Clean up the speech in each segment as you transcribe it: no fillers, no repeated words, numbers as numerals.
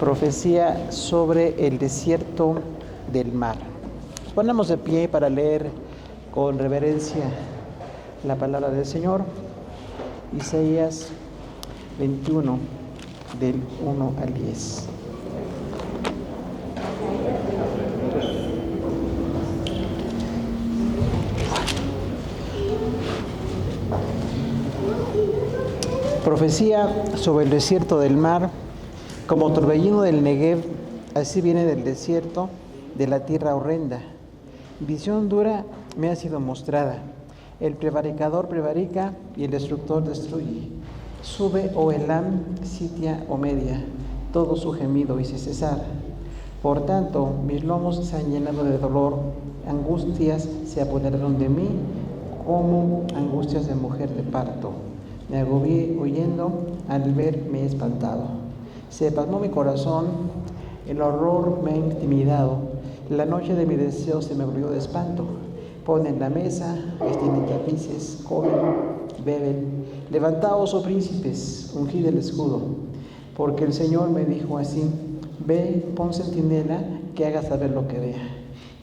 Profecía sobre el desierto del mar. Nos ponemos de pie para leer con reverencia la palabra del Señor. Isaías 21, del 1 al 10. Profecía sobre el desierto del mar. Como torbellino del Negev, así viene del desierto, de la tierra horrenda. Visión dura me ha sido mostrada. El prevaricador prevarica y el destructor destruye. Sube, oh Elam, sitia, oh Media, todo su gemido y sin cesar. Por tanto, mis lomos se han llenado de dolor, angustias se apoderaron de mí, como angustias de mujer de parto. Me agobié huyendo, al ver me he espantado. Se pasmó mi corazón, el horror me ha intimidado, la noche de mi deseo se me volvió de espanto. Ponen la mesa, extienden tapices, comen, beben. Levantaos, oh príncipes, ungid el escudo, porque el Señor me dijo así: ve, pon centinela, que haga saber lo que vea.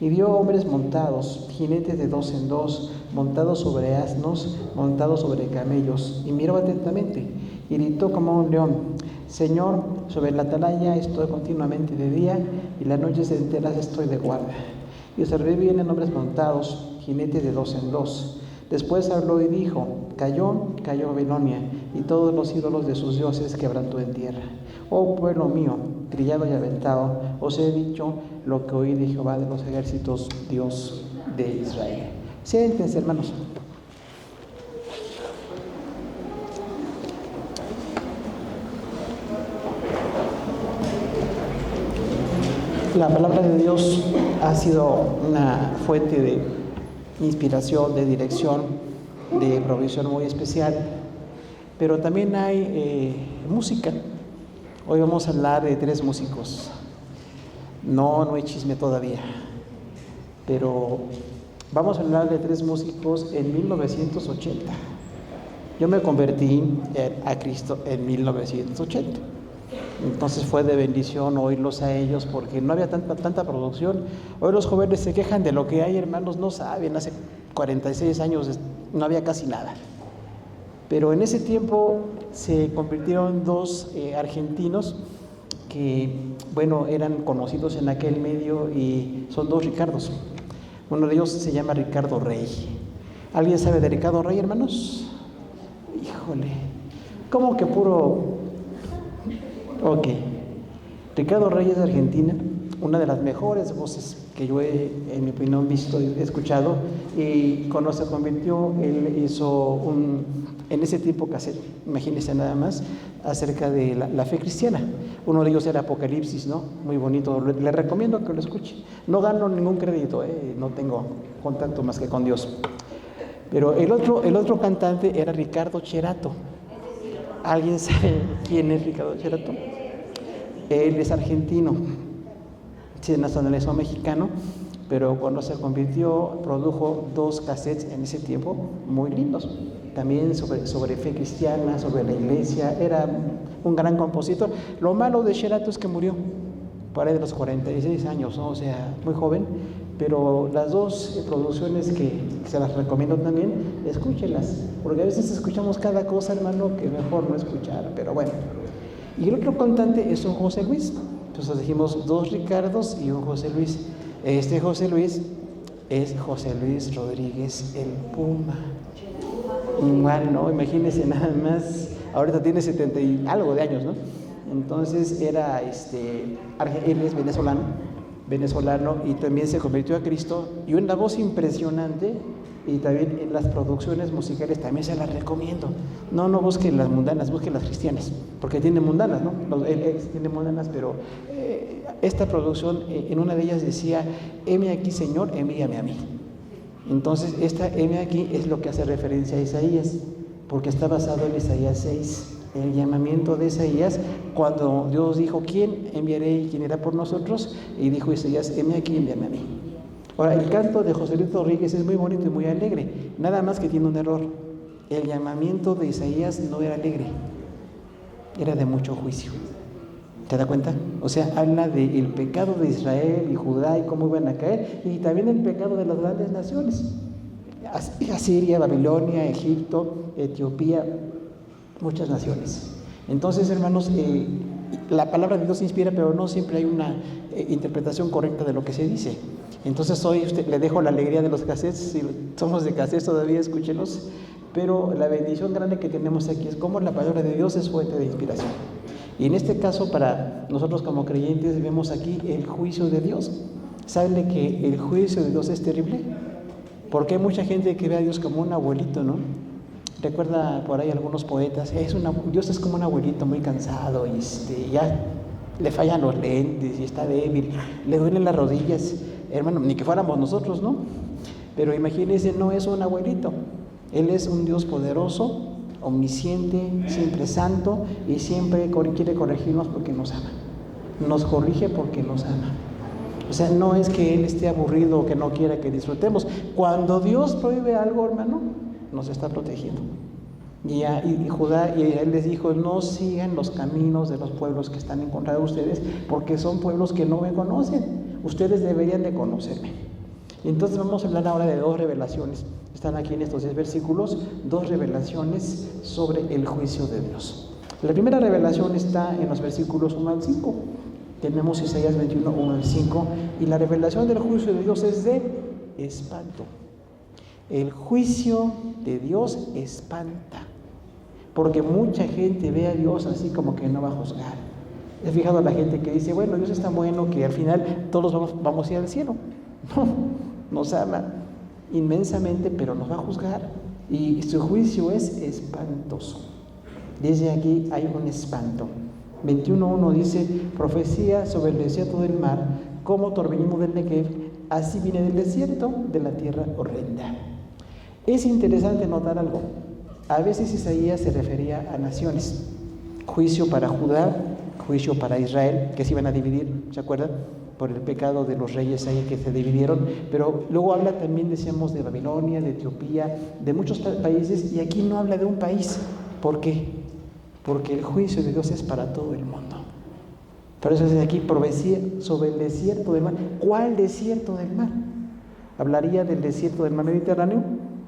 Y vio hombres montados, jinetes de dos en dos, montados sobre asnos, montados sobre camellos, y miró atentamente, y gritó como un león: Señor, sobre la atalaya estoy continuamente de día, y las noches enteras estoy de guardia. Y observé bien en hombres montados, jinetes de dos en dos. Después habló y dijo: cayó Babilonia, y todos los ídolos de sus dioses quebrantó en tierra. Oh pueblo mío, trillado y aventado, os he dicho lo que oí de Jehová de los ejércitos, Dios de Israel. Siéntense, hermanos. La palabra de Dios ha sido una fuente de inspiración, de dirección, de provisión muy especial, pero también hay música. Hoy vamos a hablar de 3 músicos. No hay chisme todavía, pero vamos a hablar de 3 músicos en 1980. Yo me convertí a Cristo en 1980. Entonces fue de bendición oírlos a ellos porque no había tanta producción. Hoy los jóvenes se quejan de lo que hay, hermanos, no saben. Hace 46 años no había casi nada. Pero en ese tiempo se convirtieron 2 argentinos que, bueno, eran conocidos en aquel medio, y son 2 Ricardos. Uno de ellos se llama Ricardo Rey. ¿Alguien sabe de Ricardo Rey, hermanos? Híjole, ¿cómo que puro? Ok, Ricardo Rey es de Argentina, una de las mejores voces que yo he, en mi opinión, visto y escuchado. Y cuando se convirtió, él hizo en ese tiempo cassette, imagínense nada más, acerca de la fe cristiana. Uno de ellos era Apocalipsis, ¿no? Muy bonito, le recomiendo que lo escuche. No gano ningún crédito, no tengo contacto más que con Dios. Pero el otro cantante era Ricardo Cherato. ¿Alguien sabe quién es Ricardo Cherato? Él es argentino, se nacionalizó mexicano, pero cuando se convirtió produjo 2 cassettes en ese tiempo muy lindos, también sobre fe cristiana, sobre la iglesia. Era un gran compositor. Lo malo de Cherato es que murió por ahí de los 46 años, ¿no? O sea, muy joven. Pero las 2 producciones que se las recomiendo también, escúchenlas, porque a veces escuchamos cada cosa, hermano, que mejor no escuchar, pero bueno. Y el otro cantante es un José Luis. Entonces dijimos 2 Ricardos y un José Luis. Este José Luis es José Luis Rodríguez el Puma. Igual, ¿no? Imagínense nada más, ahorita tiene 70 y algo de años, ¿no? Entonces era, él es venezolano, y también se convirtió a Cristo, y una voz impresionante. Y también en las producciones musicales también se las recomiendo. No busquen las mundanas, busquen las cristianas, porque tiene mundanas, ¿no? Él tiene mundanas, pero esta producción, en una de ellas decía: heme aquí, Señor, envíame a mí. Entonces esta heme aquí es lo que hace referencia a Isaías, porque está basado en Isaías 6, el llamamiento de Isaías, cuando Dios dijo: ¿quién enviaré y quién irá por nosotros? Y dijo Isaías: heme aquí, envíame a mí. Ahora, el canto de José Luis Rodríguez es muy bonito y muy alegre, nada más que tiene un error. El llamamiento de Isaías no era alegre, era de mucho juicio. ¿Te das cuenta? O sea, habla del pecado de Israel y Judá y cómo iban a caer, y también el pecado de las grandes naciones. Asiria, Babilonia, Egipto, Etiopía, muchas naciones. Entonces, hermanos, la palabra de Dios inspira, pero no siempre hay una interpretación correcta de lo que se dice. Entonces hoy le dejo la alegría de los cassettes, si somos de cassettes todavía, escúchelos, pero la bendición grande que tenemos aquí es cómo la palabra de Dios es fuente de inspiración. Y en este caso, para nosotros como creyentes, vemos aquí el juicio de Dios. ¿Saben que el juicio de Dios es terrible? Porque hay mucha gente que ve a Dios como un abuelito, ¿no? Recuerda por ahí algunos poetas, Dios es como un abuelito muy cansado y ya le fallan los lentes y está débil, le duelen las rodillas. Hermano, ni que fuéramos nosotros, ¿no? Pero imagínense, no es un abuelito. Él es un Dios poderoso, omnisciente, siempre santo y siempre quiere corregirnos porque nos ama. Nos corrige porque nos ama. O sea, no es que Él esté aburrido o que no quiera que disfrutemos. Cuando Dios prohíbe algo, hermano, nos está protegiendo. Y Judá y Israel les dijo, no sigan los caminos de los pueblos que están en contra de ustedes, porque son pueblos que no me conocen. Ustedes deberían de conocerme. Y entonces vamos a hablar ahora de 2 revelaciones. Están aquí en estos 10 versículos, 2 revelaciones sobre el juicio de Dios. La primera revelación está en los versículos 1 al 5. Tenemos Isaías 21, 1 al 5, y la revelación del juicio de Dios es de espanto. El juicio de Dios espanta, porque mucha gente ve a Dios así como que no va a juzgar. ¿Has fijado a la gente que dice, bueno, Dios es tan bueno que al final todos vamos a ir al cielo? No, nos ama inmensamente, pero nos va a juzgar, y su juicio es espantoso. Desde aquí hay un espanto. 21.1 dice, profecía sobre el desierto del mar, como torbellino del Negev, así viene del desierto de la tierra horrenda. Es interesante notar algo. A veces Isaías se refería a naciones. Juicio para Judá, juicio para Israel, que se iban a dividir, ¿se acuerdan? Por el pecado de los reyes ahí que se dividieron. Pero luego habla también, decíamos, de Babilonia, de Etiopía, de muchos países, y aquí no habla de un país. ¿Por qué? Porque el juicio de Dios es para todo el mundo. Por eso dice aquí, profecía sobre el desierto del mar. ¿Cuál desierto del mar? Hablaría del desierto del mar Mediterráneo,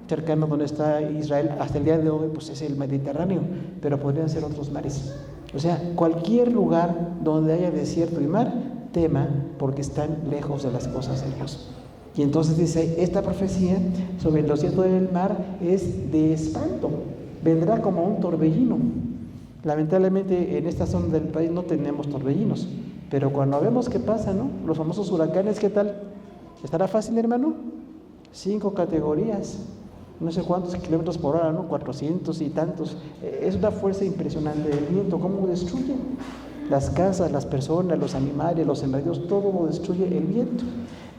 cercano donde está Israel. Hasta el día de hoy, pues es el Mediterráneo, pero podrían ser otros mares. O sea, cualquier lugar donde haya desierto y mar, tema, porque están lejos de las cosas de Dios. Y entonces dice, esta profecía sobre el desierto del mar es de espanto. Vendrá como un torbellino. Lamentablemente en esta zona del país no tenemos torbellinos, pero cuando vemos qué pasa, ¿no? Los famosos huracanes, ¿qué tal? ¿Estará fácil, hermano? 5 categorías, no sé cuántos kilómetros por hora, ¿no? 400 y tantos. Es una fuerza impresionante del viento, cómo destruye las casas, las personas, los animales, los sembradíos, todo lo destruye el viento.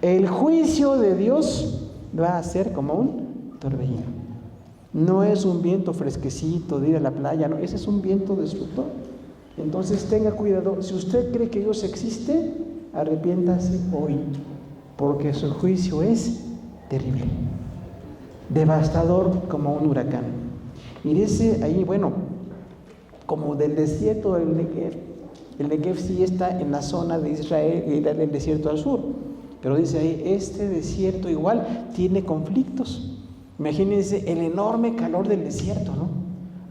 El juicio de Dios va a ser como un torbellino. No es un viento fresquecito de ir a la playa, no, ese es un viento destructor. Entonces tenga cuidado, si usted cree que Dios existe, arrepiéntase hoy, porque su juicio es terrible, devastador como un huracán. Y dice ahí, bueno, como del desierto del Negev. El Negev sí está en la zona de Israel y el desierto al sur, pero dice ahí, este desierto igual tiene conflictos. Imagínense el enorme calor del desierto, ¿no?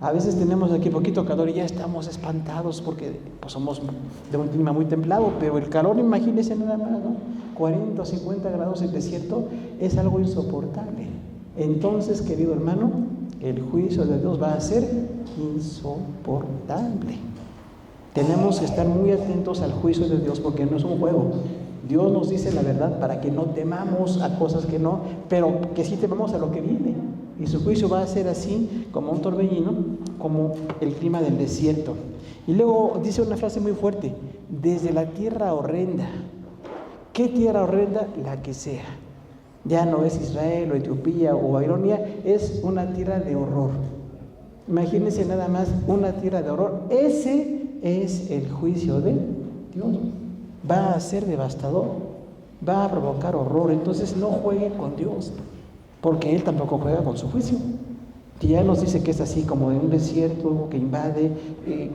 A veces tenemos aquí poquito calor y ya estamos espantados porque pues, somos de un clima muy templado, pero el calor, imagínense nada más, ¿no? 40 o 50 grados en el desierto es algo insoportable. Entonces, querido hermano, el juicio de Dios va a ser insoportable. Tenemos que estar muy atentos al juicio de Dios porque no es un juego. Dios nos dice la verdad para que no temamos a cosas que no, pero que sí temamos a lo que viene. Y su juicio va a ser así, como un torbellino, como el clima del desierto. Y luego dice una frase muy fuerte, desde la tierra horrenda. ¿Qué tierra horrenda? La que sea. Ya no es Israel o Etiopía o Babilonia, es una tierra de horror. Imagínense nada más una tierra de horror. Ese es el juicio de Dios. Va a ser devastador, va a provocar horror. Entonces no juegue con Dios, porque Él tampoco juega con su juicio. que ya nos dice que es así como de un desierto, que invade,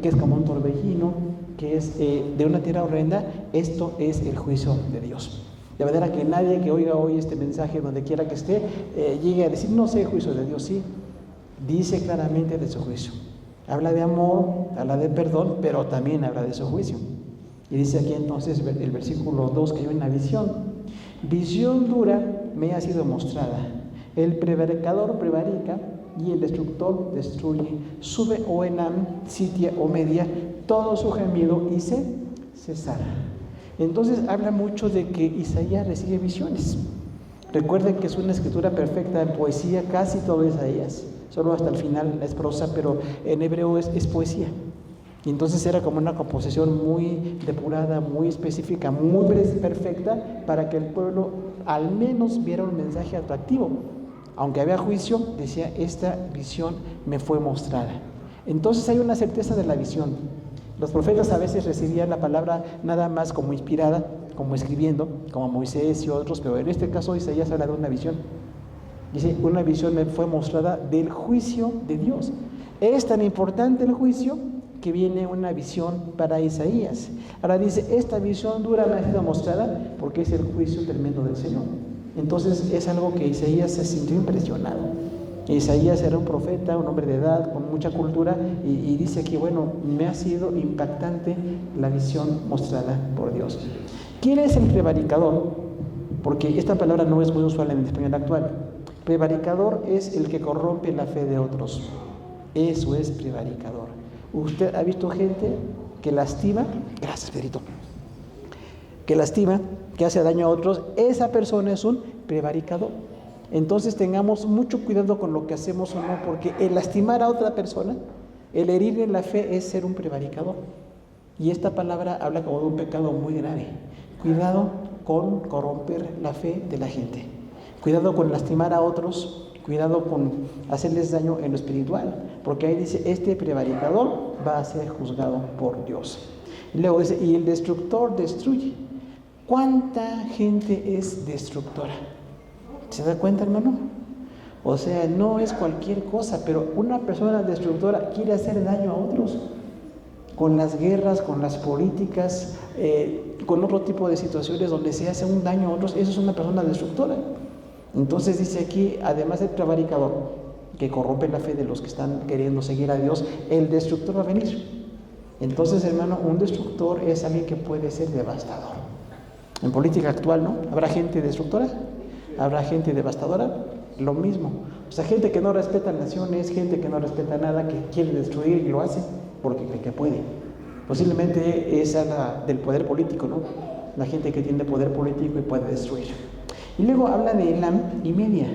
que es como un torbellino, que es de una tierra horrenda. Esto es el juicio de Dios. De manera que nadie que oiga hoy este mensaje, donde quiera que esté, llegue a decir, no sé, juicio de Dios. Sí, dice claramente de su juicio. Habla de amor, habla de perdón, pero también habla de su juicio. Y dice aquí entonces el versículo 2 que hay una visión dura me ha sido mostrada. El prevaricador prevarica y el destructor destruye. Sube Enam, sitia o media todo su gemido y se cesará. Entonces habla mucho de que Isaías recibe visiones. Recuerden que es una escritura perfecta en poesía, casi todo Isaías. Solo hasta el final es prosa, pero en hebreo es poesía. Y entonces era como una composición muy depurada, muy específica, muy perfecta, para que el pueblo al menos viera un mensaje atractivo. Aunque había juicio, decía, esta visión me fue mostrada. Entonces hay una certeza de la visión. Los profetas a veces recibían la palabra nada más como inspirada, como escribiendo, como Moisés y otros, pero en este caso Isaías habla de una visión. Dice, una visión me fue mostrada del juicio de Dios. Es tan importante el juicio que viene una visión para Isaías. Ahora dice, esta visión dura me ha sido mostrada porque es el juicio tremendo del Señor. Entonces es algo que Isaías se sintió impresionado. Isaías era un profeta, un hombre de edad, con mucha cultura, y dice aquí, bueno, me ha sido impactante la visión mostrada por Dios. ¿Quién es el prevaricador? Porque esta palabra no es muy usual en el español actual. Prevaricador es el que corrompe la fe de otros. Eso es prevaricador. ¿Usted ha visto gente que lastima? Gracias, Pedrito. Que lastima, que hace daño a otros. Esa persona es un prevaricador. Entonces tengamos mucho cuidado con lo que hacemos o no, porque el lastimar a otra persona, el herir en la fe, es ser un prevaricador. Y esta palabra habla como de un pecado muy grave. Cuidado con corromper la fe de la gente. Cuidado con lastimar a otros. Cuidado con hacerles daño en lo espiritual, porque ahí dice, este prevaricador va a ser juzgado por Dios. Y luego dice, y el destructor destruye. ¿Cuánta gente es destructora? ¿Se da cuenta, hermano? O sea, no es cualquier cosa, pero una persona destructora quiere hacer daño a otros. Con las guerras, con las políticas, con otro tipo de situaciones donde se hace un daño a otros, eso es una persona destructora. Entonces dice aquí, además del prevaricador, que corrompe la fe de los que están queriendo seguir a Dios, el destructor va a venir. Entonces, hermano, un destructor es alguien que puede ser devastador. En política actual, ¿no? ¿Habrá gente destructora? ¿Habrá gente devastadora? Lo mismo. O sea, gente que no respeta naciones, gente que no respeta nada, que quiere destruir y lo hace porque cree que puede. Posiblemente esa es la del poder político, ¿no? La gente que tiene poder político y puede destruir. Y luego habla de Elam y Media.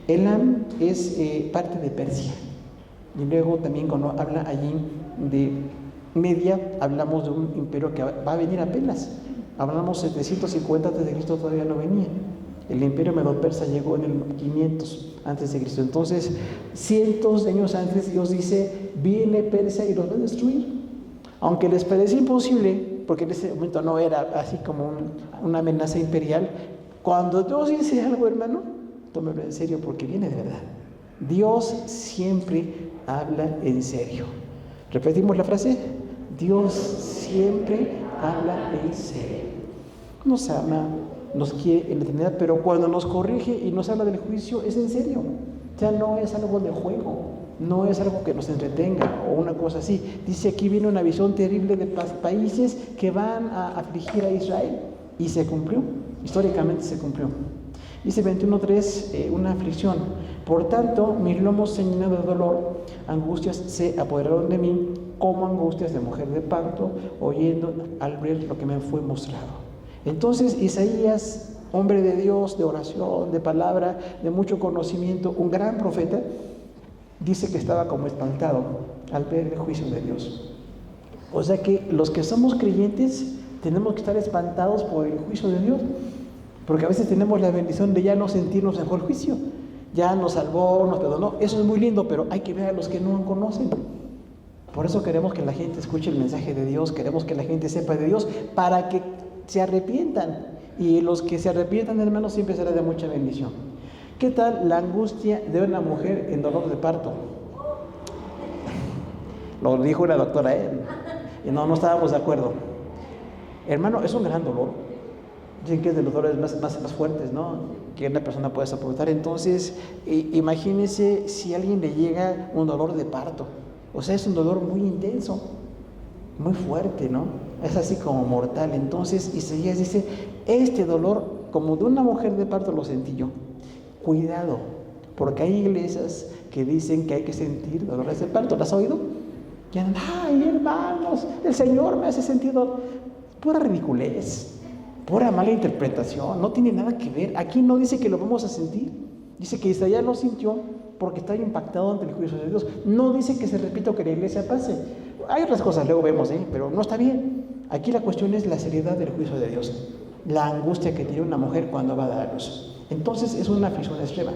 Elam es parte de Persia. Y luego también cuando habla allí de Media, hablamos de un imperio que va a venir apenas. Hablamos 750 a.C., todavía no venía. El imperio medo-persa llegó en el 500 a.C. Entonces, cientos de años antes, Dios dice, viene Persia y los va a destruir. Aunque les parece imposible, porque en ese momento no era así como una amenaza imperial, cuando Dios dice algo, hermano, tómelo en serio porque viene de verdad. Dios siempre habla en serio. Repetimos la frase, Dios siempre habla en serio. Nos ama, nos quiere en la eternidad, pero cuando nos corrige y nos habla del juicio, es en serio. O sea, no es algo de juego, no es algo que nos entretenga o una cosa así. Dice aquí viene una visión terrible de países que van a afligir a Israel, y se cumplió. Históricamente se cumplió. Dice 21:3, una aflicción. Por tanto, mis lomos se llenan de dolor, angustias se apoderaron de mí, como angustias de mujer de parto, oyendo al ver lo que me fue mostrado. Entonces, Isaías, hombre de Dios, de oración, de palabra, de mucho conocimiento, un gran profeta, dice que estaba como espantado al ver el juicio de Dios. O sea que los que somos creyentes tenemos que estar espantados por el juicio de Dios, porque a veces tenemos la bendición de ya no sentirnos bajo el juicio. Ya nos salvó, nos perdonó, eso es muy lindo, pero hay que ver a los que no conocen. Por eso queremos que la gente escuche el mensaje de Dios, queremos que la gente sepa de Dios, para que se arrepientan. Y los que se arrepientan, hermanos, siempre será de mucha bendición. ¿Qué tal la angustia de una mujer en dolor de parto? Lo dijo la doctora, y no estábamos de acuerdo. Hermano, es un gran dolor. Dicen que es de los dolores más fuertes, ¿no?, que una persona puede soportar. Entonces, imagínense si a alguien le llega un dolor de parto. O sea, es un dolor muy intenso, muy fuerte, ¿no? Es así como mortal. Entonces, Isaías dice, este dolor, como de una mujer de parto, lo sentí yo. Cuidado, porque hay iglesias que dicen que hay que sentir dolores de parto. ¿Las has oído? Y andan, ay, hermanos, el Señor me hace sentir dolor. Pura ridiculez, pura mala interpretación, no tiene nada que ver. Aquí no dice que lo vamos a sentir, dice que Isaías lo sintió porque está impactado ante el juicio de Dios. No dice que se repita o que la iglesia pase. Hay otras cosas, luego vemos, pero no está bien. Aquí la cuestión es la seriedad del juicio de Dios, la angustia que tiene una mujer cuando va a dar a luz. Entonces es una aflicción extrema.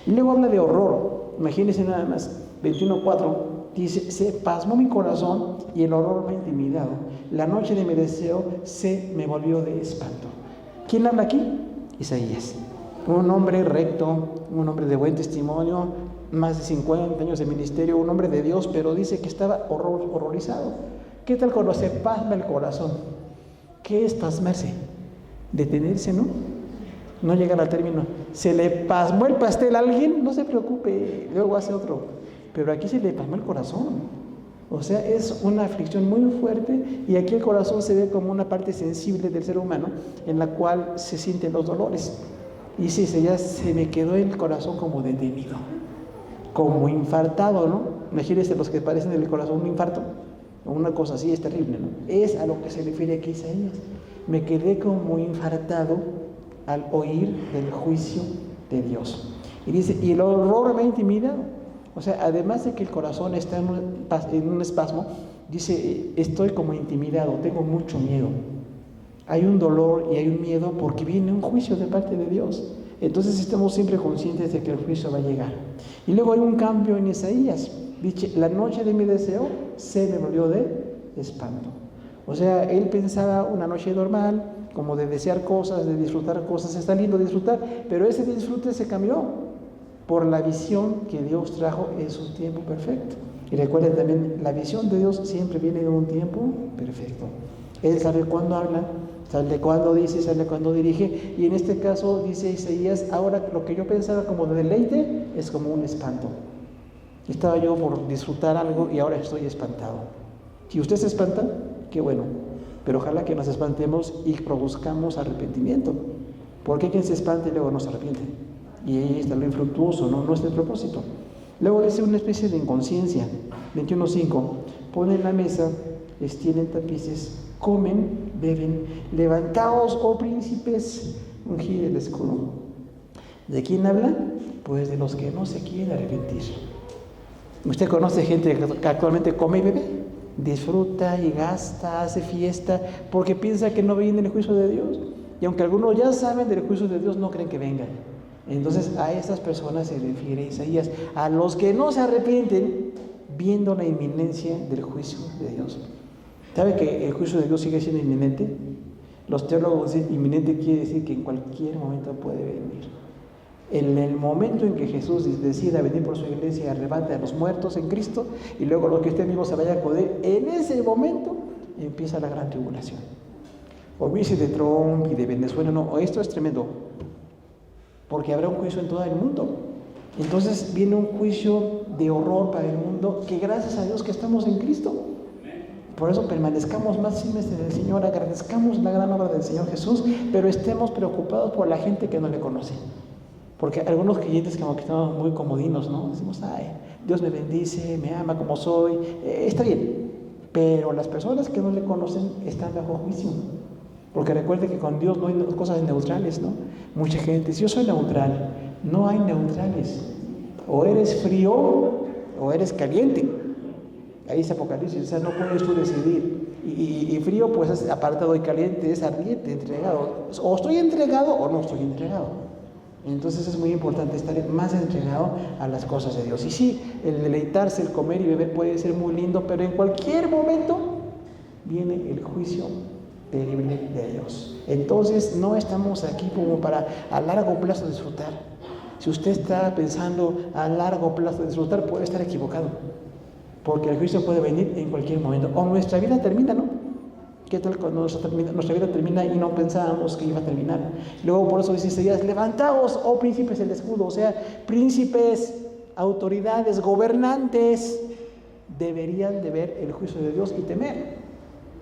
Y luego habla de horror. Imagínense nada más, 21:4 dice, se pasmó mi corazón y el horror me ha intimidado. La noche de mi deseo se me volvió de espanto. ¿Quién habla aquí? Isaías. Un hombre recto, un hombre de buen testimonio, más de 50 años de ministerio, un hombre de Dios, pero dice que estaba horrorizado. ¿Qué tal cuando se pasma el corazón? ¿Qué es pasmarse? Detenerse, ¿no? No llegar al término. ¿Se le pasmó el pastel a alguien? No se preocupe, luego hace otro. Pero aquí se le pasmó el corazón. O sea, es una aflicción muy fuerte, y aquí el corazón se ve como una parte sensible del ser humano en la cual se sienten los dolores. Y sí, ya se me quedó el corazón como detenido, como infartado, ¿no? Imagínense los que padecen del corazón un infarto, o una cosa así, es terrible, ¿no? Es a lo que se refiere aquí Isaías. Me quedé como infartado al oír del juicio de Dios. Y dice, y el horror me ha intimidado. O sea, además de que el corazón está en un espasmo, dice, estoy como intimidado, tengo mucho miedo. Hay un dolor y hay un miedo porque viene un juicio de parte de Dios. Entonces estamos siempre conscientes de que el juicio va a llegar. Y luego hay un cambio en Isaías. Dice, la noche de mi deseo se me volvió de espanto. O sea, él pensaba una noche normal, como de desear cosas, de disfrutar cosas. Está lindo disfrutar, pero ese disfrute se cambió por la visión que Dios trajo en su tiempo perfecto. Y recuerden también, la visión de Dios siempre viene en un tiempo perfecto. Él sabe cuándo habla, sabe cuándo dice, sabe cuándo dirige. Y en este caso dice Isaías, ahora lo que yo pensaba como de deleite es como un espanto. Estaba yo por disfrutar algo y ahora estoy espantado. Si usted se espanta, qué bueno, pero ojalá que nos espantemos y produzcamos arrepentimiento. Porque quien se espante y luego no se arrepiente. Y ahí está lo infructuoso, no es el propósito. Luego dice una especie de inconsciencia. 21:5, ponen la mesa, extienden tapices, comen, beben, levantaos, oh príncipes, ungid el escudo. ¿De quién habla? Pues de los que no se quieren arrepentir. ¿Usted conoce gente que actualmente come y bebe? Disfruta y gasta, hace fiesta, porque piensa que no viene el juicio de Dios. Y aunque algunos ya saben del juicio de Dios, no creen que venga. Entonces a estas personas se refiere Isaías, a los que no se arrepienten viendo la inminencia del juicio de Dios. ¿Sabe que el juicio de Dios sigue siendo inminente? Los teólogos dicen inminente quiere decir que en cualquier momento puede venir. En el momento en que Jesús decida venir por su iglesia y arrebate a los muertos en Cristo, y luego los que estén vivos se vayan a joder, en ese momento empieza la gran tribulación. Olvídese de Trump y de Venezuela, no, esto es tremendo, porque habrá un juicio en todo el mundo. Entonces viene un juicio de horror para el mundo, que gracias a Dios que estamos en Cristo. Por eso permanezcamos más firmes en el Señor, agradezcamos la gran obra del Señor Jesús, pero estemos preocupados por la gente que no le conoce. Porque algunos creyentes como que estamos muy comodinos, ¿no? Decimos, ay, Dios me bendice, me ama como soy, está bien. Pero las personas que no le conocen están bajo juicio. Porque recuerde que con Dios no hay cosas neutrales, ¿no? Mucha gente dice, yo soy neutral. No hay neutrales. O eres frío o eres caliente. Ahí es Apocalipsis, o sea, no puedes tú decidir. Y frío, pues es apartado, y caliente es ardiente, entregado. O estoy entregado o no estoy entregado. Entonces es muy importante estar más entregado a las cosas de Dios. Y sí, el deleitarse, el comer y beber puede ser muy lindo, pero en cualquier momento viene el juicio terrible de Dios. Entonces no estamos aquí como para a largo plazo disfrutar, Si usted está pensando a largo plazo de disfrutar, puede estar equivocado, porque el juicio puede venir en cualquier momento. O nuestra vida termina, ¿no? ¿Qué tal cuando nuestra vida termina y no pensábamos que iba a terminar? Luego por eso dice Isaías: levantaos, oh príncipes del escudo. O sea, príncipes, autoridades, gobernantes deberían de ver el juicio de Dios y temer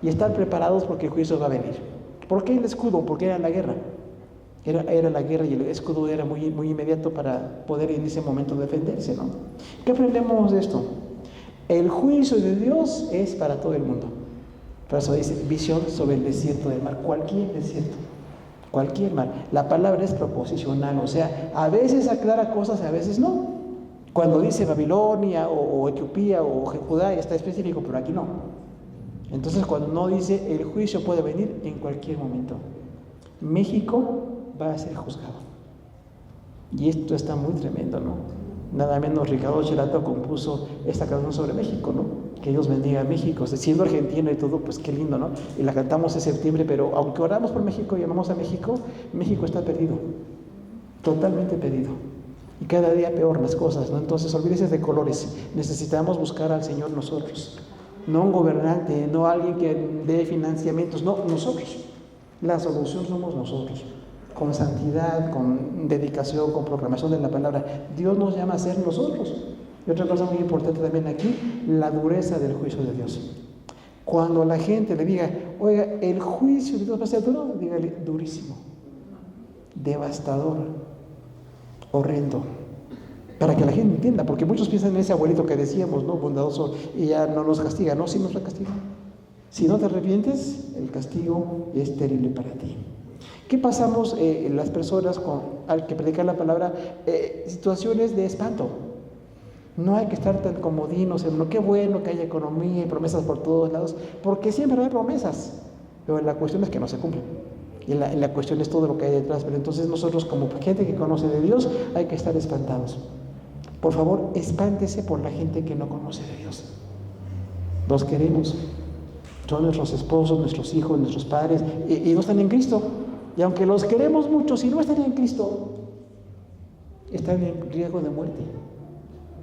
y estar preparados, porque el juicio va a venir. ¿Por qué el escudo? Porque era la guerra. Era la guerra, y el escudo era muy, muy inmediato para poder en ese momento defenderse, ¿no? ¿Qué aprendemos de esto? El juicio de Dios es para todo el mundo. Por eso dice: visión sobre el desierto del mar. Cualquier desierto, cualquier mar. La palabra es proposicional, o sea, a veces aclara cosas, a veces no. Cuando dice Babilonia o Etiopía o Judá está específico, pero aquí no. Entonces, cuando no dice, el juicio puede venir en cualquier momento. México va a ser juzgado. Y esto está muy tremendo, ¿no? Nada menos Ricardo Cherato compuso esta canción sobre México, ¿no? Que Dios bendiga a México. Siendo argentino y todo, pues qué lindo, ¿no? Y la cantamos en septiembre, pero aunque oramos por México y amamos a México, México está perdido. Totalmente perdido. Y cada día peor las cosas, ¿no? Entonces, olvídese de colores. Necesitamos buscar al Señor nosotros. No un gobernante, no alguien que dé financiamientos, no, nosotros. La solución somos nosotros. Con santidad, con dedicación, con proclamación de la palabra. Dios nos llama a ser nosotros. Y otra cosa muy importante también aquí, la dureza del juicio de Dios. Cuando la gente le diga: oiga, el juicio de Dios va a ser duro, dígale: durísimo, devastador, horrendo. Para que la gente entienda, porque muchos piensan en ese abuelito que decíamos, ¿no? Bondadoso, y ya no nos castiga. No, sí nos va a castigar. Si no te arrepientes, el castigo es terrible para ti. ¿Qué pasamos las personas al que predicar la palabra? Situaciones de espanto. No hay que estar tan comodinos, no, qué bueno que haya economía y promesas por todos lados, porque siempre hay promesas, pero la cuestión es que no se cumplen. Y la cuestión es todo lo que hay detrás. Pero entonces nosotros, como gente que conoce de Dios, hay que estar espantados. Por favor, espántese por la gente que no conoce de Dios. Los queremos. Son nuestros esposos, nuestros hijos, nuestros padres, y no están en Cristo. Y aunque los queremos mucho, si no están en Cristo, están en riesgo de muerte.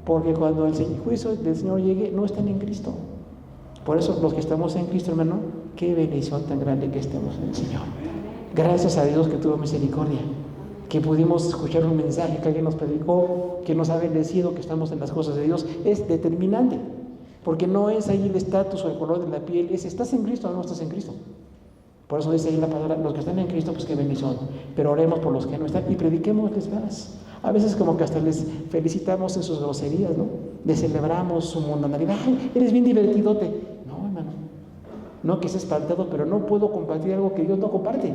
Porque cuando el juicio del Señor llegue, no están en Cristo. Por eso los que estamos en Cristo, hermano, qué bendición tan grande que estemos en el Señor. Gracias a Dios que tuvo misericordia, que pudimos escuchar un mensaje que alguien nos predicó, que nos ha bendecido, que estamos en las cosas de Dios. Es determinante, porque no es ahí el estatus o el color de la piel, es: ¿estás en Cristo o no estás en Cristo? Por eso dice ahí la palabra: los que están en Cristo, pues qué bendición. Pero oremos por los que no están y prediquémosles más. A veces como que hasta les felicitamos en sus groserías, ¿no? Les celebramos su mundanalidad. ¡Ay, eres bien divertidote! No, hermano. No, que es espantado, pero no puedo compartir algo que Dios no comparte.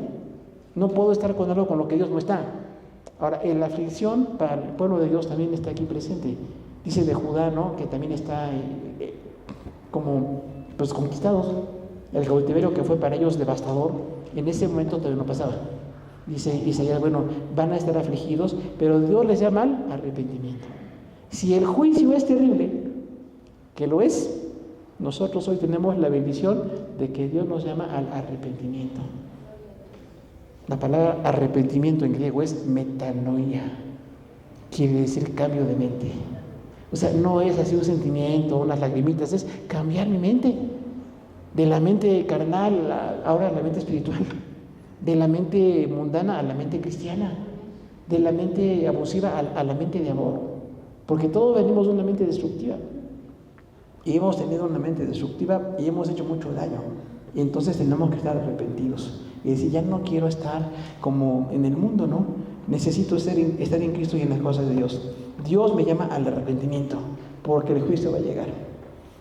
No puedo estar con algo con lo que Dios no está. Ahora, en la aflicción para el pueblo de Dios también está aquí presente. Dice de Judá, ¿no? Que también está como pues conquistados. El cautiverio que fue para ellos devastador, en ese momento todavía no pasaba. Dice Isaías: bueno, van a estar afligidos, pero Dios les llama al arrepentimiento. Si el juicio es terrible, que lo es, nosotros hoy tenemos la bendición de que Dios nos llama al arrepentimiento. La palabra arrepentimiento en griego es metanoia, quiere decir cambio de mente. O sea, no es así un sentimiento, unas lagrimitas, es cambiar mi mente. De la mente carnal ahora a la mente espiritual, de la mente mundana a la mente cristiana, de la mente abusiva a la mente de amor, porque todos venimos de una mente destructiva y hemos tenido una mente destructiva y hemos hecho mucho daño, y entonces tenemos que estar arrepentidos y decir: ya no quiero estar como en el mundo, ¿no? Necesito estar en Cristo y en las cosas de Dios. Dios me llama al arrepentimiento, porque el juicio va a llegar.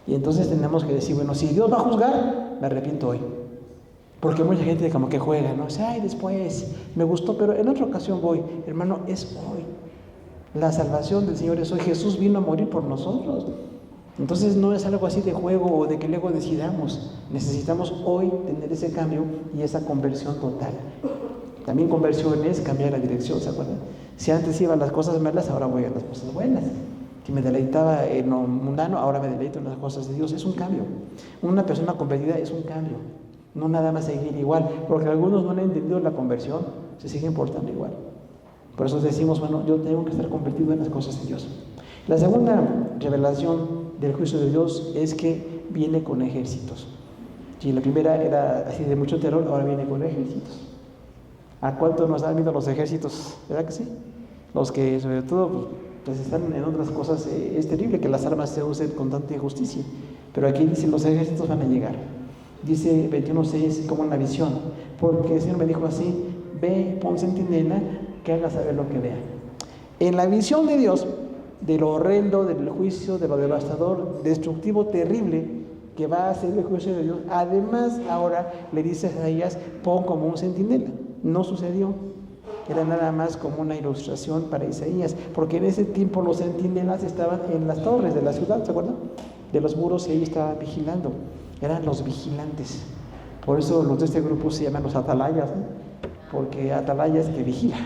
Y entonces tenemos que decir: bueno, si Dios va a juzgar, me arrepiento hoy. Porque mucha gente como que juega, ¿no? O sea, ay, después me gustó, pero en otra ocasión voy. Hermano, es hoy. La salvación del Señor es hoy. Jesús vino a morir por nosotros. Entonces no es algo así de juego o de que luego decidamos. Necesitamos hoy tener ese cambio y esa conversión total. También conversión es cambiar la dirección, ¿se acuerdan? Si antes iba a las cosas malas, ahora voy a las cosas buenas. Que me deleitaba en lo mundano, ahora me deleito en las cosas de Dios. Es un cambio. Una persona convertida es un cambio. No nada más seguir igual, porque algunos no han entendido la conversión, se siguen portando igual. Por eso decimos, bueno, yo tengo que estar convertido en las cosas de Dios. La segunda revelación del juicio de Dios es que viene con ejércitos. Si la primera era así de mucho terror, ahora viene con ejércitos. ¿A cuánto nos dan miedo los ejércitos? ¿Verdad que sí? Los que sobre todo pues están en otras cosas, es terrible que las armas se usen con tanta injusticia. Pero aquí dice, los ejércitos van a llegar. Dice 21:6 como una visión, porque el Señor me dijo así, ve, pon centinela, que haga saber lo que vea. En la visión de Dios, de lo horrendo, del juicio, de lo devastador, destructivo, terrible, que va a ser el juicio de Dios, además ahora le dice a Isaías, pon como un centinela. No sucedió, era nada más como una ilustración para Isaías, porque en ese tiempo los centinelas estaban en las torres de la ciudad, ¿se acuerdan? De los muros, y ahí estaban vigilando, eran los vigilantes. Por eso los de este grupo se llaman los atalayas, ¿no? Porque atalaya es que vigila.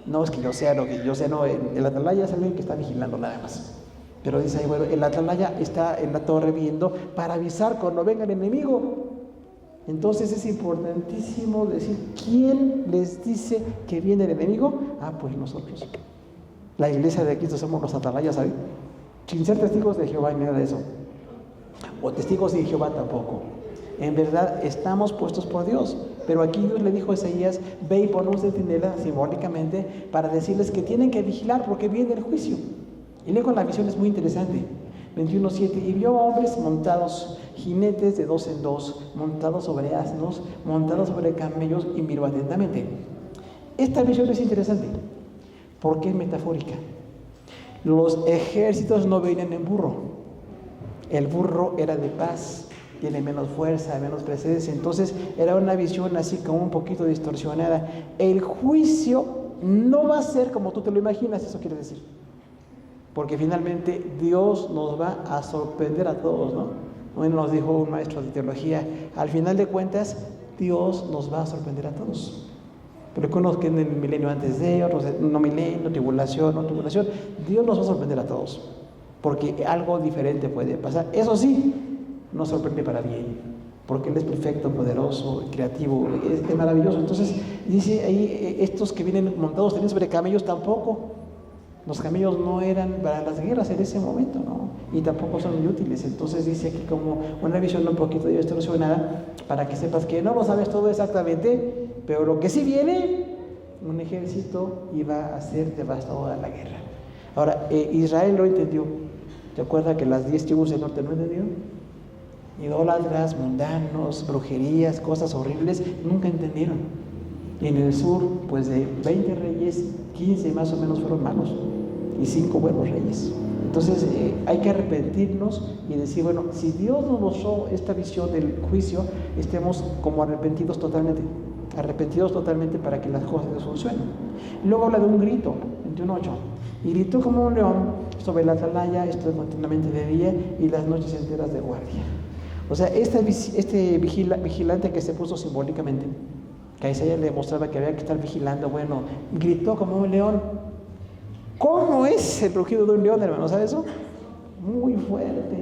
No es que yo sea lo que yo sé, no, el atalaya es alguien que está vigilando nada más. Pero dice ahí, bueno, el atalaya está en la torre viendo para avisar cuando venga el enemigo. Entonces es importantísimo decir, ¿quién les dice que viene el enemigo? Ah, pues nosotros. La iglesia de Cristo somos los atalayas, ¿sabes? Sin ser testigos de Jehová y nada de eso. O testigos de Jehová tampoco. En verdad estamos puestos por Dios. Pero aquí Dios le dijo a Isaías, ve y pon un centinela simbólicamente para decirles que tienen que vigilar porque viene el juicio. Y luego la visión es muy interesante. 21:7, y vio hombres montados, jinetes de 2 en 2, montados sobre asnos, montados sobre camellos, y miró atentamente. Esta visión es interesante porque es metafórica. Los ejércitos no venían en burro. El burro era de paz, tiene menos fuerza, menos presencia. Entonces era una visión así como un poquito distorsionada. El juicio no va a ser como tú te lo imaginas, eso quiere decir. Porque finalmente Dios nos va a sorprender a todos, ¿no? Bueno, nos dijo un maestro de teología, al final de cuentas, Dios nos va a sorprender a todos. Pero que unos que en el milenio antes de, otros no milenio, tribulación, no tribulación, Dios nos va a sorprender a todos. Porque algo diferente puede pasar. Eso sí, nos sorprende para bien. Porque Él es perfecto, poderoso, creativo, es maravilloso. Entonces, dice ahí, estos que vienen montados también sobre camellos tampoco. Los camellos no eran para las guerras en ese momento, ¿no? Y tampoco son muy útiles. Entonces dice aquí como una visión un poquito distorsionada para que sepas que no lo sabes todo exactamente, pero lo que sí viene, un ejército iba a ser devastador a la guerra. Ahora, Israel lo entendió. ¿Te acuerdas que las 10 tribus del norte no entendieron? Idólatras, mundanos, brujerías, cosas horribles, nunca entendieron. Y en el sur, pues de 20 reyes, 15 más o menos fueron malos y 5 buenos reyes. Entonces hay que arrepentirnos y decir, bueno, si Dios nos mostró esta visión del juicio, estemos como arrepentidos totalmente para que las cosas funcionen. Luego habla de un grito, 21:8, y gritó como un león sobre la atalaya, esto continuamente de día y las noches enteras de guardia. O sea, este vigilante que se puso simbólicamente, que a Isaías le demostraba que había que estar vigilando, bueno, gritó como un león. ¿Cómo es el rugido de un león, hermano? ¿Sabes eso? Muy fuerte,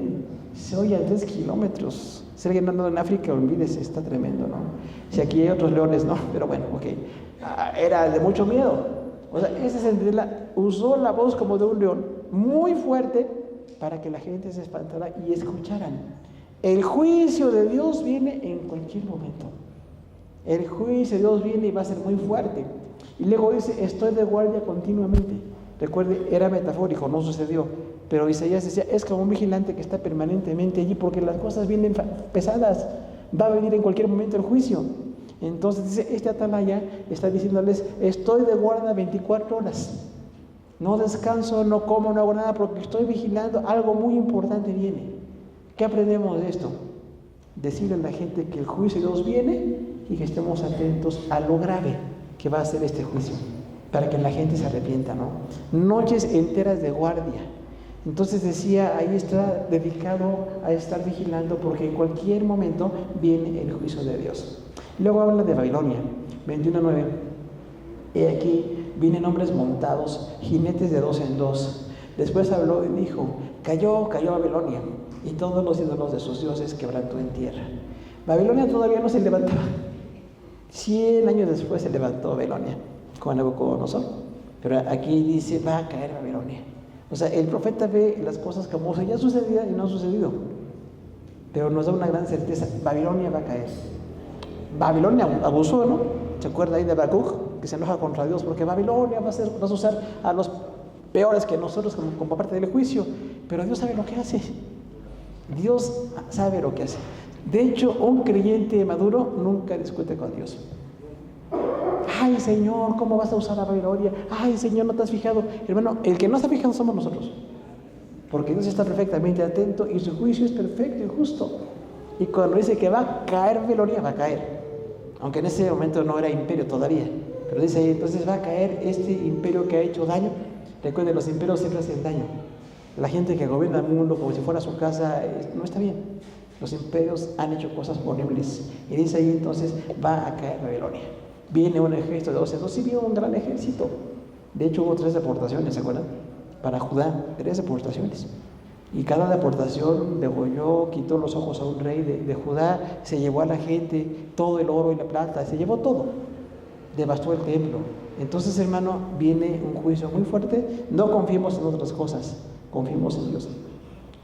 se oye a 3 kilómetros. Si alguien anda en África, olvídese, está tremendo, ¿no? Si aquí hay otros leones, no, pero bueno, ok. Era de mucho miedo. O sea, ese centinela usó la voz como de un león, muy fuerte, para que la gente se espantara y escucharan. El juicio de Dios viene en cualquier momento. El juicio de Dios viene y va a ser muy fuerte. Y luego dice, estoy de guardia continuamente. Recuerde, era metafórico, no sucedió. Pero Isaías decía, es como un vigilante que está permanentemente allí porque las cosas vienen pesadas. Va a venir en cualquier momento el juicio. Entonces dice, este atalaya está diciéndoles, estoy de guardia 24 horas. No descanso, no como, no hago nada porque estoy vigilando. Algo muy importante viene. ¿Qué aprendemos de esto? Decirle a la gente que el juicio de Dios viene y que estemos atentos a lo grave que va a ser este juicio, para que la gente se arrepienta, ¿no? Noches enteras de guardia. Entonces decía, ahí está dedicado a estar vigilando porque en cualquier momento viene el juicio de Dios. Luego habla de Babilonia, 21:9. He aquí, vienen hombres montados, jinetes de 2 en 2. Después habló y dijo, cayó Babilonia, y todos los ídolos de sus dioses quebrantó en tierra. Babilonia todavía no se levantaba. 100 años después se levantó Babilonia con Nabucodonosor. Pero aquí dice, va a caer Babilonia. O sea, el profeta ve las cosas como si ya sucedían y no han sucedido. Pero nos da una gran certeza, Babilonia va a caer. Babilonia abusó, ¿no? ¿Se acuerda ahí de Habacuc? Que se enoja contra Dios porque Babilonia va a usar a los peores que nosotros como parte del juicio. Pero Dios sabe lo que hace. Dios sabe lo que hace. De hecho, un creyente maduro nunca discute con Dios. Ay, Señor, ¿cómo vas a usar a Babilonia? Ay, Señor, ¿no te has fijado? Hermano, el que no está fijado somos nosotros. Porque Dios está perfectamente atento y su juicio es perfecto y justo. Y cuando dice que va a caer Babilonia, va a caer. Aunque en ese momento no era imperio todavía. Pero dice ahí, entonces va a caer este imperio que ha hecho daño. Recuerden, los imperios siempre hacen daño. La gente que gobierna el mundo como si fuera su casa, no está bien. Los imperios han hecho cosas horribles. Y dice ahí, entonces, va a caer Babilonia. Viene un ejército de 12. Sí vio un gran ejército. De hecho, hubo 3 deportaciones, ¿se acuerdan? Para Judá, 3 deportaciones. Y cada deportación degolló, quitó los ojos a un rey de Judá, se llevó a la gente, todo el oro y la plata, se llevó todo. Devastó el templo. Entonces, hermano, viene un juicio muy fuerte. No confiemos en otras cosas, confiemos en Dios.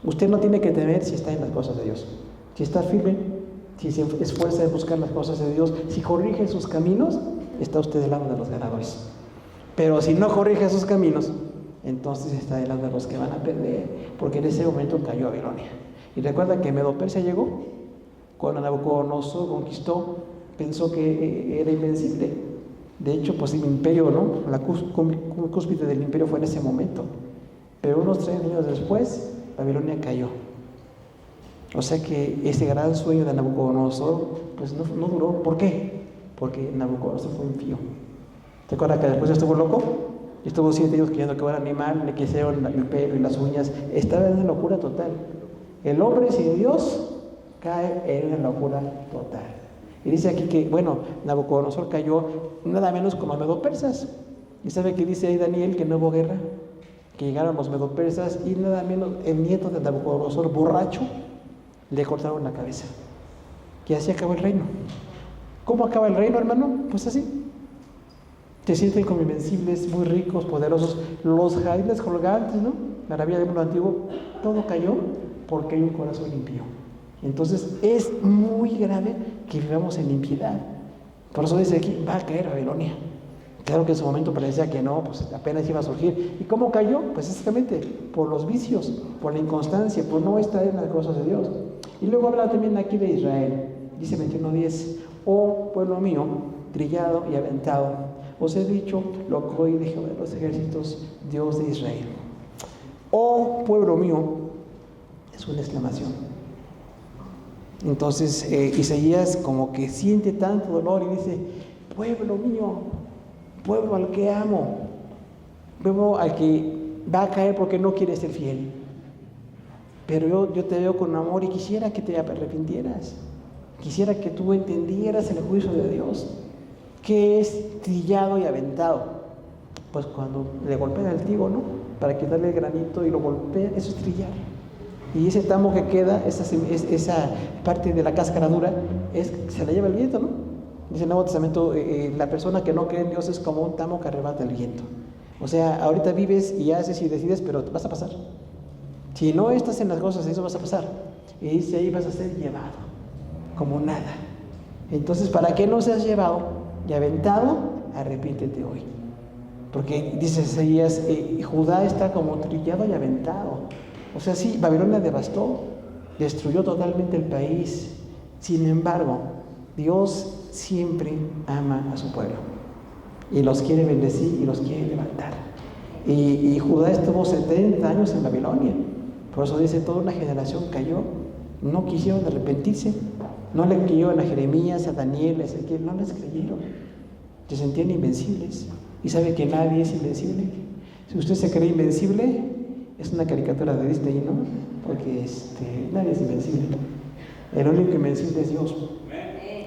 Usted no tiene que temer si está en las cosas de Dios. Si está firme, si se esfuerza en buscar las cosas de Dios, si corrige sus caminos, está usted del lado de los ganadores. Pero si no corrige sus caminos, entonces está del lado de los que van a perder, porque en ese momento cayó Babilonia. Y recuerda que Medo-Persia llegó, cuando Nabucodonosor conquistó, pensó que era invencible. De hecho, pues el imperio, ¿no? La cúspide del imperio fue en ese momento. Pero unos 3 años después, Babilonia cayó. O sea que ese gran sueño de Nabucodonosor, pues no duró. ¿Por qué? Porque Nabucodonosor fue impío. ¿Te acuerdas que después estuvo loco? Estuvo 7 años creyendo que era un animal, le quisieron el pelo y las uñas. Estaba en una locura total. El hombre sin Dios cae en una locura total. Y dice aquí que, bueno, Nabucodonosor cayó nada menos como a Medo-Persas. ¿Y sabe que dice ahí Daniel que no hubo guerra? Que llegaron los Medo-Persas y nada menos el nieto de Nabucodonosor, borracho, le cortaron la cabeza. Y así acabó el reino. ¿Cómo acaba el reino, hermano? Pues así. Se sienten como invencibles, muy ricos, poderosos. Los jardines colgantes, ¿no? Maravilla del mundo antiguo, todo cayó porque hay un corazón impío. Entonces es muy grave que vivamos en impiedad. Por eso dice aquí, va a caer Babilonia. Claro que en su momento parecía que no, pues apenas iba a surgir. ¿Y cómo cayó? Pues exactamente por los vicios, por la inconstancia, por no estar en las cosas de Dios. Y luego habla también aquí de Israel. Dice 21:10, oh pueblo mío, trillado y aventado, os he dicho lo que hoy dijo de los ejércitos, Dios de Israel. Oh pueblo mío, es una exclamación. Entonces Isaías como que siente tanto dolor y dice, pueblo mío, pueblo al que amo, pueblo al que va a caer porque no quiere ser fiel. Pero yo te veo con amor y quisiera que te arrepintieras. Quisiera que tú entendieras el juicio de Dios. ¿Qué es trillado y aventado? Pues cuando le golpea el trigo, ¿no? Para quitarle el granito y lo golpea, eso es trillar. Y ese tamo que queda, esa parte de la cáscara dura, se la lleva el viento, ¿no? Dice el Nuevo Testamento, la persona que no cree en Dios es como un tamo que arrebata el viento. O sea, ahorita vives y haces y decides, pero vas a pasar. Si no estás en las cosas, eso vas a pasar. Y dice ahí vas a ser llevado, como nada. Entonces, para que no seas llevado y aventado, arrepiéntete hoy. Porque dice Isaías, Judá está como trillado y aventado. O sea, sí, Babilonia devastó, destruyó totalmente el país. Sin embargo, Dios siempre ama a su pueblo y los quiere bendecir y los quiere levantar. Y Judá estuvo 70 años en Babilonia. Por eso dice, toda una generación cayó, no quisieron arrepentirse, no le creyeron a Jeremías, a Daniel, a Ezequiel, no les creyeron, se sentían invencibles. Y sabe que nadie es invencible. Si usted se cree invencible, es una caricatura de Disney, ¿no? Porque nadie es invencible. El único invencible es Dios.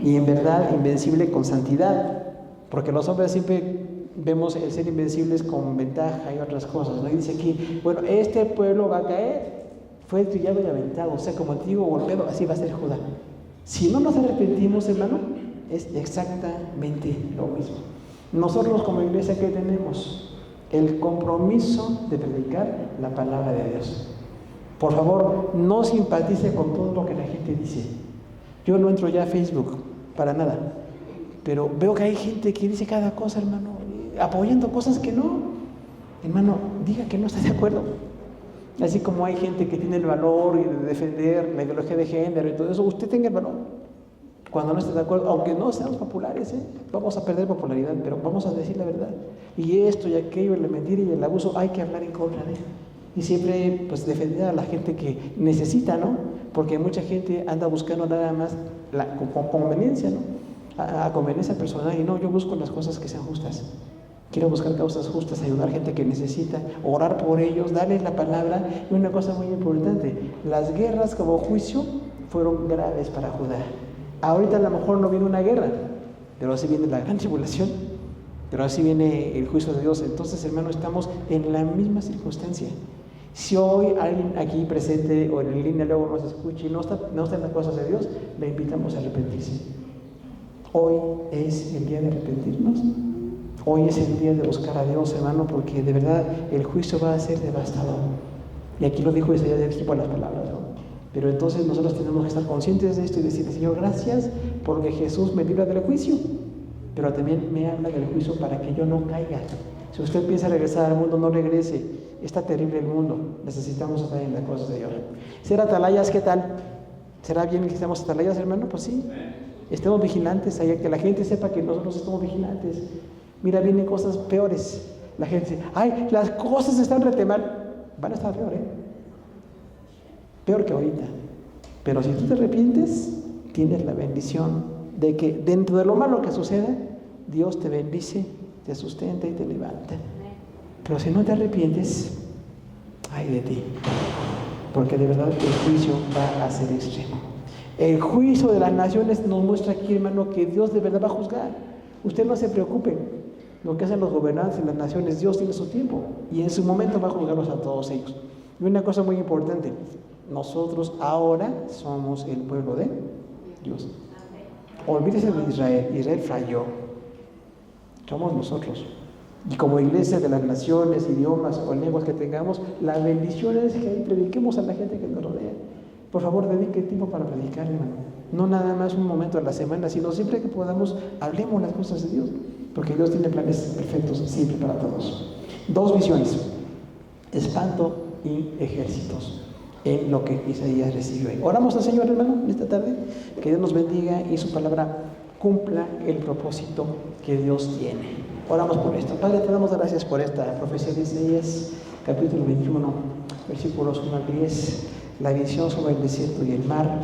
Y en verdad, invencible con santidad. Porque los hombres siempre vemos el ser invencibles con ventaja y otras cosas, ¿no? Y dice aquí, bueno, este pueblo va a caer, fue trillado y aventado, o sea, como antiguo golpeado, así va a ser Judá. Si no nos arrepentimos, hermano, es exactamente lo mismo. Nosotros como iglesia, ¿qué tenemos? el compromiso de predicar la palabra de Dios. Por favor, no simpatice con todo lo que la gente dice. Yo no entro ya a Facebook, para nada. Pero veo que hay gente que dice cada cosa, hermano, apoyando cosas que no. Hermano, diga que no está de acuerdo. Así como hay gente que tiene el valor de defender la ideología de género y todo eso, usted tenga el valor. Cuando no esté de acuerdo, aunque no seamos populares, vamos a perder popularidad, pero vamos a decir la verdad. Y esto y aquello, la mentira y el abuso, hay que hablar en contra de él. Y siempre pues defender a la gente que necesita, ¿no? Porque mucha gente anda buscando nada más la conveniencia, ¿no? A conveniencia personal, y no, yo busco las cosas que sean justas. Quiero buscar causas justas, ayudar a gente que necesita, orar por ellos, darles la palabra. Y una cosa muy importante, las guerras como juicio fueron graves para Judá. Ahorita a lo mejor no viene una guerra, pero así viene la gran tribulación, pero así viene el juicio de Dios. Entonces, hermano, estamos en la misma circunstancia. Si hoy alguien aquí presente o en línea luego nos escucha y no está en las cosas de Dios, le invitamos a arrepentirse. Hoy es el día de arrepentirnos. Hoy es el día de buscar a Dios, hermano, porque de verdad el juicio va a ser devastador. Y aquí lo dijo Isaías de tipo las palabras, ¿no? Pero entonces nosotros tenemos que estar conscientes de esto y decirle, Señor, gracias porque Jesús me libra del juicio, pero también me habla del juicio para que yo no caiga. Si usted piensa regresar al mundo, no regrese. Está terrible el mundo. Necesitamos estar en las cosas de Dios. Ser atalayas, ¿qué tal? ¿Será bien que estemos atalayas, hermano? Pues sí. Estemos vigilantes, que la gente sepa que nosotros estamos vigilantes. Mira, vienen cosas peores. La gente dice, ay, las cosas están rete mal. Van a estar peor, peor que ahorita. Pero si tú te arrepientes, tienes la bendición de que dentro de lo malo que suceda, Dios te bendice, te sustenta y te levanta. Pero si no te arrepientes, ay de ti, porque de verdad el juicio va a ser extremo. El juicio de las naciones nos muestra aquí, hermano, que Dios de verdad va a juzgar. Usted no se preocupe, lo que hacen los gobernantes en las naciones, Dios tiene su tiempo y en su momento va a juzgarlos a todos ellos. Y una cosa muy importante, nosotros ahora somos el pueblo de Dios. Olvídese de Israel, Israel falló. Somos nosotros. Y como iglesia de las naciones, idiomas o lenguas que tengamos, la bendición es que prediquemos a la gente que nos rodea. Por favor, dedique tiempo para predicar, hermano. No nada más un momento a la semana, sino siempre que podamos, hablemos las cosas de Dios. Porque Dios tiene planes perfectos siempre para todos. 2 visiones, espanto y ejércitos, en lo que Isaías recibió. Oramos al Señor, hermano, en esta tarde. Que Dios nos bendiga y su palabra cumpla el propósito que Dios tiene. Oramos por esto. Padre, te damos gracias por esta profecía de Isaías, capítulo 21, versículos 1 al 10, la visión sobre el desierto y el mar.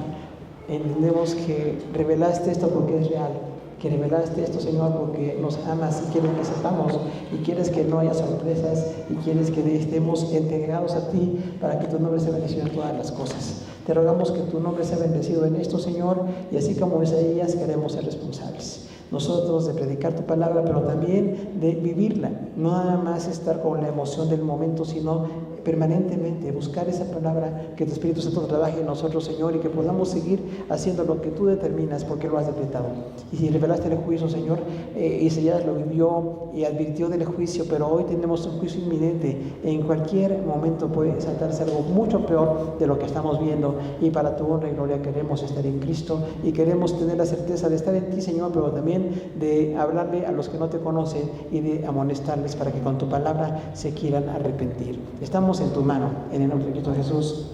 Entendemos que revelaste esto porque es real, que revelaste esto, Señor, porque nos amas y quieres que sepamos, y quieres que no haya sorpresas, y quieres que estemos entregados a ti para que tu nombre sea bendecido en todas las cosas. Te rogamos que tu nombre sea bendecido en esto, Señor, y así como Isaías queremos ser responsables. Nosotros de predicar tu palabra, pero también de vivirla, no nada más estar con la emoción del momento, sino permanentemente buscar esa palabra, que tu Espíritu Santo trabaje en nosotros, Señor, y que podamos seguir haciendo lo que tú determinas porque lo has decretado. Y si revelaste el juicio, Señor, Isaías lo vivió y advirtió del juicio, pero hoy tenemos un juicio inminente. En cualquier momento puede saltarse algo mucho peor de lo que estamos viendo, y para tu honra y gloria queremos estar en Cristo y queremos tener la certeza de estar en ti, Señor, pero también de hablarle a los que no te conocen y de amonestarles para que con tu palabra se quieran arrepentir. Estamos en tu mano, en el nombre de Cristo Jesús.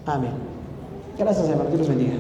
Amén. Gracias, hermano. Dios los bendiga.